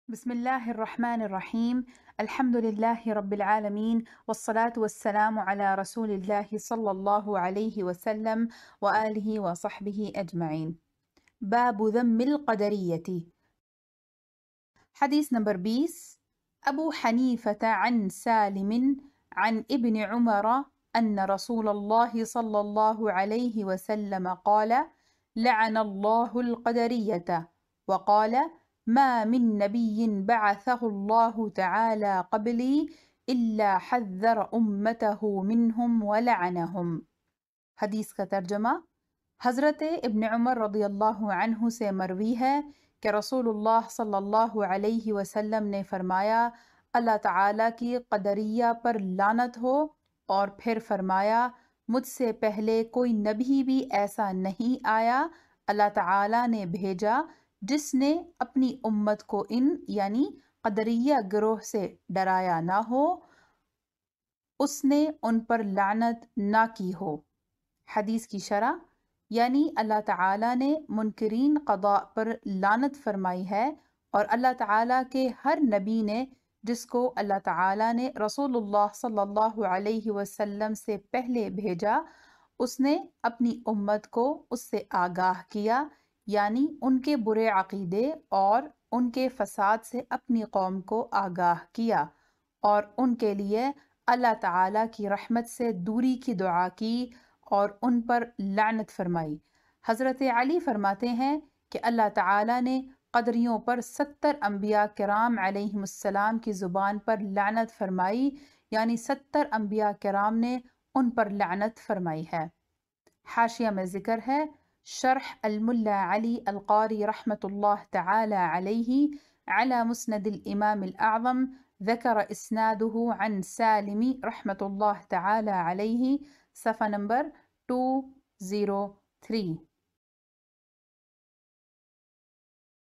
بسم الله الرحمن الرحيم. الحمد لله رب العالمين، والصلاة والسلام على رسول الله صلى الله عليه وسلم وآله وصحبه أجمعين. باب ذم القدرية. حديث نمبر 20. أبو حنيفة عن سالم عن ابن عمر أن رسول الله صلى الله عليه وسلم قال: لعن الله القدرية، وقال: ما من نبي بعثه الله تعالى قبلي إلا حذر أمته منهم ولعنهم. حدیث کا ترجمہ: حضرت ابن عمر رضی اللہ عنہ سے مروی ہے کہ رسول اللہ صلی اللہ علیہ وسلم نے فرمایا: اللہ تعالیٰ کی قدریہ پر لعنت ہو، اور پھر فرمایا: مجھ سے پہلے کوئی نبی بھی ایسا نہیں آیا اللہ تعالیٰ نے بھیجا جس نے اپنی امت کو ان یعنی قدریہ گروہ سے ڈرایا نہ ہو، اس نے ان پر لعنت نہ کی ہو۔ حدیث کی شرح: یعنی اللہ تعالیٰ نے منکرین قضاء پر لعنت فرمائی ہے، اور اللہ تعالیٰ کے ہر نبی نے جس کو اللہ تعالیٰ نے رسول اللہ صلی اللہ علیہ وسلم سے پہلے بھیجا، اس نے اپنی امت کو اس سے آگاہ کیا، یعنی ان کے برے عقیدے اور ان کے فساد سے اپنی قوم کو آگاہ کیا، اور ان کے لیے اللہ تعالیٰ کی رحمت سے دوری کی دعا کی اور ان پر لعنت فرمائی۔ حضرت علی فرماتے ہیں کہ اللہ تعالیٰ نے قدریوں پر 70 انبیاء کرام علیہم السلام کی زبان پر لعنت فرمائی، یعنی 70 انبیاء کرام نے ان پر لعنت فرمائی ہے۔ حاشیہ میں ذکر ہے: شرح الملا علی القاری رحمۃ اللہ تعالی علیہ على مسند الامام الاعظم، ذکر اسناده عن سالم رحمۃ اللہ تعالی علیہ، صفحہ نمبر 203۔